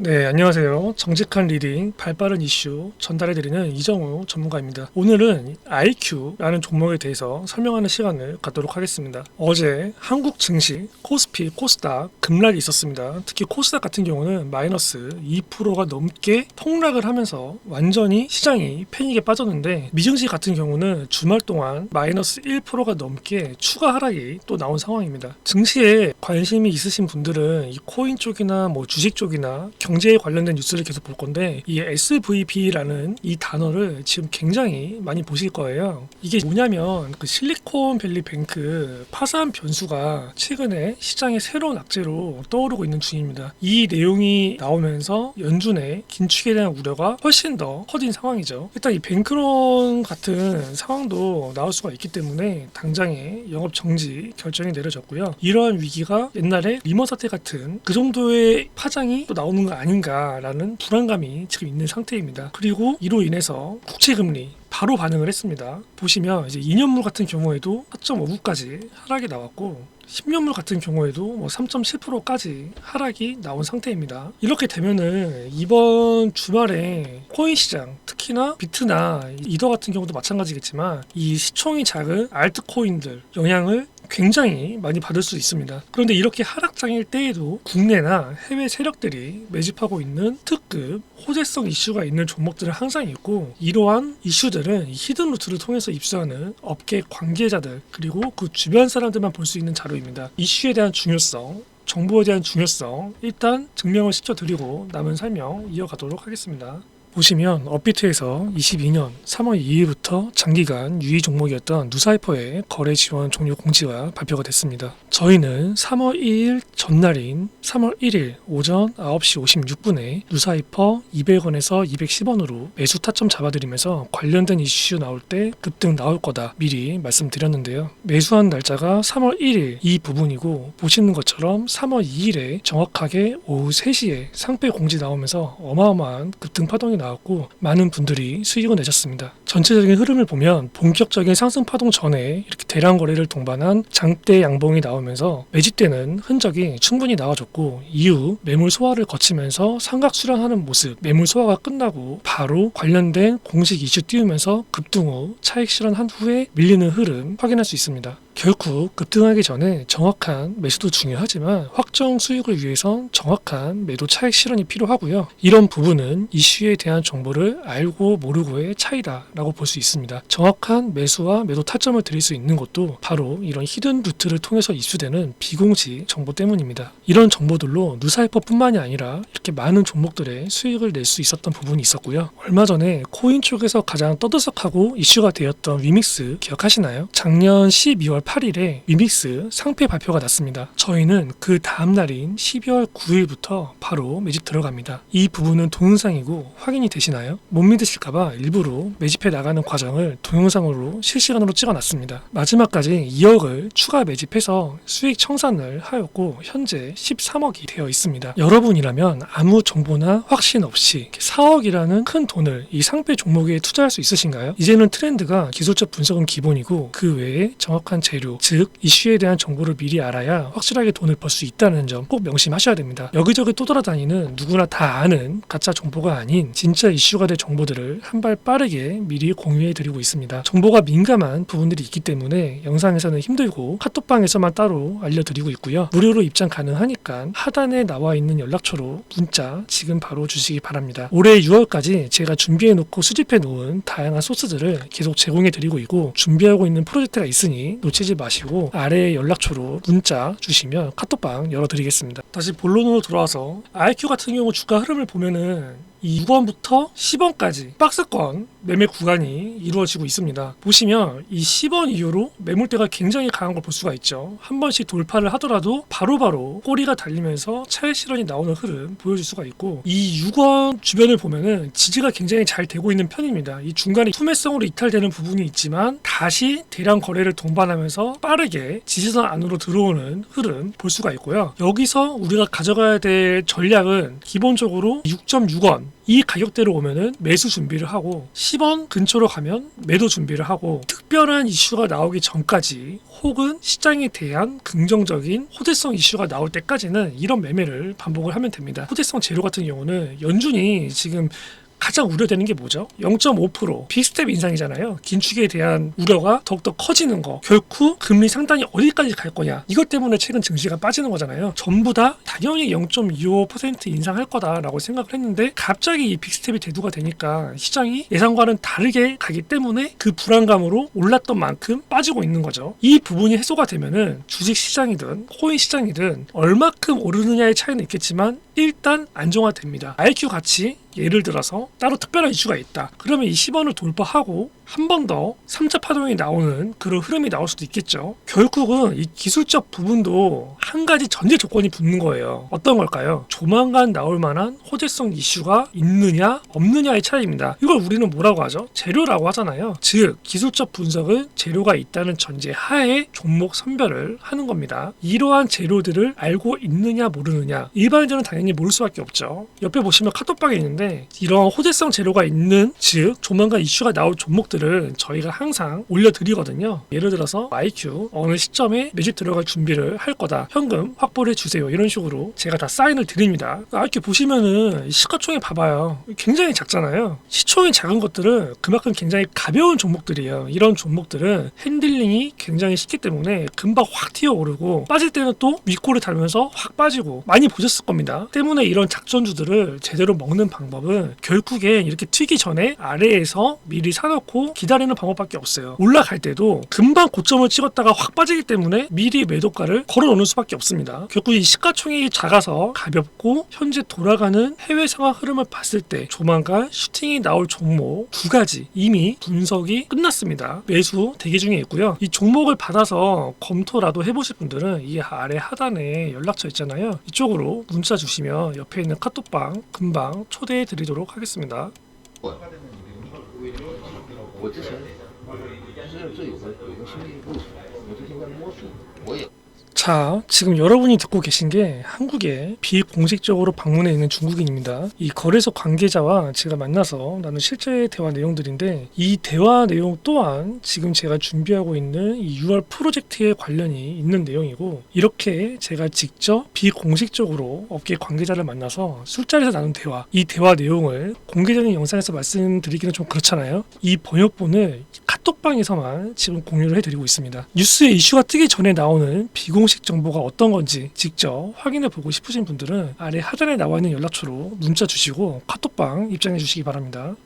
네, 안녕하세요. 정직한 리딩, 발빠른 이슈 전달해드리는 이정우 전문가입니다. 오늘은 IQ라는 종목에 대해서 설명하는 시간을 갖도록 하겠습니다. 어제 한국 증시, 코스피, 코스닥 급락이 있었습니다. 특히 코스닥 같은 경우는 마이너스 2%가 넘게 폭락을 하면서 완전히 시장이 패닉에 빠졌는데, 미증시 같은 경우는 주말 동안 마이너스 1%가 넘게 추가 하락이 또 나온 상황입니다. 증시에 관심이 있으신 분들은 이 코인 쪽이나 주식 쪽이나 경제에 관련된 뉴스를 계속 볼 건데, 이 SVB라는 이 단어를 지금 굉장히 많이 보실 거예요. 이게 뭐냐면 그 실리콘밸리 뱅크 파산 변수가 최근에 시장의 새로운 악재로 떠오르고 있는 중입니다. 이 내용이 나오면서 연준의 긴축에 대한 우려가 훨씬 더 커진 상황이죠. 일단 이 뱅크론 같은 상황도 나올 수가 있기 때문에 당장의 영업 정지 결정이 내려졌고요. 이러한 위기가 옛날에 리먼 사태 같은 그 정도의 파장이 또 나오는 거 아닌가라는 불안감이 지금 있는 상태입니다. 그리고 이로 인해서 국채금리 바로 반응을 했습니다. 보시면 이제 2년물 같은 경우에도 4.59까지 하락이 나왔고, 10년물 같은 경우에도 3.7%까지 하락이 나온 상태입니다. 이렇게 되면은 이번 주말에 코인 시장, 특히나 비트나 이더 같은 경우도 마찬가지겠지만 이 시총이 작은 알트코인들 영향을 굉장히 많이 받을 수 있습니다. 그런데 이렇게 하락장일 때에도 국내나 해외 세력들이 매집하고 있는 특급 호재성 이슈가 있는 종목들은 항상 있고, 이러한 이슈들은 히든 루트를 통해서 입수하는 업계 관계자들 그리고 그 주변 사람들만 볼 수 있는 자료입니다. 이슈에 대한 중요성, 정보에 대한 중요성 일단 증명을 시켜드리고 남은 설명 이어가도록 하겠습니다. 보시면 업비트에서 22년 3월 2일부터 장기간 유의 종목이었던 누사이퍼의 거래 지원 종료 공지가 발표가 됐습니다. 저희는 3월 2일 전날인 3월 1일 오전 9시 56분에 누사이퍼 200원에서 210원으로 매수 타점 잡아드리면서 관련된 이슈 나올 때 급등 나올 거다 미리 말씀드렸는데요. 매수한 날짜가 3월 1일 이 부분이고, 보시는 것처럼 3월 2일에 정확하게 오후 3시에 상패 공지 나오면서 어마어마한 급등 파동이 나왔고 많은 분들이 수익을 내셨습니다. 전체적인 흐름을 보면 본격적인 상승 파동 전에 이렇게 대량 거래를 동반한 장대 양봉이 나오면서 매집되는 흔적이 충분히 나와줬고, 이후 매물 소화를 거치면서 삼각 수렴하는 모습, 매물 소화가 끝나고 바로 관련된 공식 이슈 띄우면서 급등 후 차익 실현한 후에 밀리는 흐름 확인할 수 있습니다. 결국 급등하기 전에 정확한 매수도 중요하지만 확정 수익을 위해선 정확한 매도 차익 실현이 필요하고요. 이런 부분은 이슈에 대한 정보를 알고 모르고의 차이다라고 볼 수 있습니다. 정확한 매수와 매도 타점을 드릴 수 있는 것도 바로 이런 히든 루트를 통해서 입수되는 비공식 정보 때문입니다. 이런 정보들로 누사이퍼뿐만이 아니라 이렇게 많은 종목들의 수익을 낼 수 있었던 부분이 있었고요. 얼마 전에 코인 쪽에서 가장 떠들썩하고 이슈가 되었던 위믹스 기억하시나요? 작년 12월 8일에 위믹스 상패 발표가 났습니다. 저희는 그 다음날인 12월 9일부터 바로 매집 들어갑니다. 이 부분은 동영상이고 확인이 되시나요? 못 믿으실까봐 일부러 매집해 나가는 과정을 동영상으로 실시간으로 찍어놨습니다. 마지막까지 2억을 추가 매집해서 수익 청산을 하였고 현재 13억이 되어 있습니다. 여러분이라면 아무 정보나 확신 없이 4억이라는 큰 돈을 이 상패 종목에 투자할 수 있으신가요? 이제는 트렌드가 기술적 분석은 기본이고 그 외에 정확한 재료, 즉 이슈에 대한 정보를 미리 알아야 확실하게 돈을 벌 수 있다는 점 꼭 명심하셔야 됩니다. 여기저기 떠돌아다니는 누구나 다 아는 가짜 정보가 아닌 진짜 이슈가 될 정보들을 한 발 빠르게 미리 공유해드리고 있습니다. 정보가 민감한 부분들이 있기 때문에 영상에서는 힘들고 카톡방에서만 따로 알려드리고 있고요. 무료로 입장 가능하니까 하단에 나와 있는 연락처로 문자 지금 바로 주시기 바랍니다. 올해 6월까지 제가 준비해놓고 수집해놓은 다양한 소스들을 계속 제공해드리고 있고, 준비하고 있는 프로젝트가 있으니 놓치지 마시고 아래 연락처로 문자 주시면 카톡방 열어드리겠습니다. 다시 본론으로 돌아와서 IQ 같은 경우 주가 흐름을 보면은 이 6원부터 10원까지 박스권 매매 구간이 이루어지고 있습니다. 보시면 이 10원 이후로 매물대가 굉장히 강한 걸 볼 수가 있죠. 한 번씩 돌파를 하더라도 바로바로 꼬리가 달리면서 차익 실현이 나오는 흐름 보여줄 수가 있고, 이 6원 주변을 보면은 지지가 굉장히 잘 되고 있는 편입니다. 이 중간에 투매성으로 이탈되는 부분이 있지만 다시 대량 거래를 동반하면서 빠르게 지지선 안으로 들어오는 흐름 볼 수가 있고요. 여기서 우리가 가져가야 될 전략은 기본적으로 6.6원 이 가격대로 오면은 매수 준비를 하고 10원 근처로 가면 매도 준비를 하고 특별한 이슈가 나오기 전까지 혹은 시장에 대한 긍정적인 호재성 이슈가 나올 때까지는 이런 매매를 반복을 하면 됩니다. 호재성 재료 같은 경우는 연준이 지금 가장 우려되는 게 뭐죠? 0.5% 빅스텝 인상이잖아요. 긴축에 대한 우려가 더욱더 커지는 거. 결코 금리 상단이 어디까지 갈 거냐. 이것 때문에 최근 증시가 빠지는 거잖아요. 전부 다 당연히 0.25% 인상할 거다라고 생각을 했는데 갑자기 이 빅스텝이 대두가 되니까 시장이 예상과는 다르게 가기 때문에 그 불안감으로 올랐던 만큼 빠지고 있는 거죠. 이 부분이 해소가 되면은 주식 시장이든 코인 시장이든 얼마큼 오르느냐의 차이는 있겠지만 일단 안정화됩니다. IQ 가치 예를 들어서 따로 특별한 이슈가 있다. 그러면 이 10원을 돌파하고 한 번 더 3차 파동이 나오는 그런 흐름이 나올 수도 있겠죠. 결국은 이 기술적 부분도 한 가지 전제 조건이 붙는 거예요. 어떤 걸까요? 조만간 나올 만한 호재성 이슈가 있느냐 없느냐의 차이입니다. 이걸 우리는 뭐라고 하죠? 재료라고 하잖아요. 즉 기술적 분석은 재료가 있다는 전제 하에 종목 선별을 하는 겁니다. 이러한 재료들을 알고 있느냐 모르느냐 일반인들은 당연히 모를 수밖에 없죠. 옆에 보시면 카톡방에 있는데 이러한 호재성 재료가 있는 즉 조만간 이슈가 나올 종목들을 저희가 항상 올려드리거든요. 예를 들어서 IQ 어느 시점에 매집 들어갈 준비를 할 거다. 현금 확보를 해주세요. 이런 식으로 제가 다 사인을 드립니다. IQ 보시면은 시가총액 봐봐요. 굉장히 작잖아요. 시총이 작은 것들은 그만큼 굉장히 가벼운 종목들이에요. 이런 종목들은 핸들링이 굉장히 쉽기 때문에 금방 확 튀어오르고 빠질 때는 또 윗골을 달면서 확 빠지고 많이 보셨을 겁니다. 때문에 이런 작전주들을 제대로 먹는 방법은 결국엔 이렇게 튀기 전에 아래에서 미리 사놓고 기다리는 방법밖에 없어요. 올라갈 때도 금방 고점을 찍었다가 확 빠지기 때문에 미리 매도가를 걸어놓는 수밖에 없습니다. 결국 이 시가총액이 작아서 가볍고 현재 돌아가는 해외 상황 흐름을 봤을 때 조만간 슈팅이 나올 종목 두 가지 이미 분석이 끝났습니다. 매수 대기 중에 있고요. 이 종목을 받아서 검토라도 해보실 분들은 이 아래 하단에 연락처 있잖아요. 이쪽으로 문자 주시면 옆에 있는 카톡방 금방 초대해 드리도록 하겠습니다. 我之前这有个心理故事，我最近在摸索，我也。 자, 지금 여러분이 듣고 계신 게 한국에 비공식적으로 방문해 있는 중국인입니다. 이 거래소 관계자와 제가 만나서 나눈 실제 대화 내용들인데 이 대화 내용 또한 지금 제가 준비하고 있는 이 6월 프로젝트에 관련이 있는 내용이고 이렇게 제가 직접 비공식적으로 업계 관계자를 만나서 술자리에서 나눈 대화 이 대화 내용을 공개적인 영상에서 말씀드리기는 좀 그렇잖아요. 이 번역본을 카톡방에서만 지금 공유를 해드리고 있습니다. 뉴스에 이슈가 뜨기 전에 나오는 비공식 정보가 어떤 건지 직접 확인해 보고 싶으신 분들은 아래 하단에 나와 있는 연락처로 문자 주시고 카톡방 입장해 주시기 바랍니다.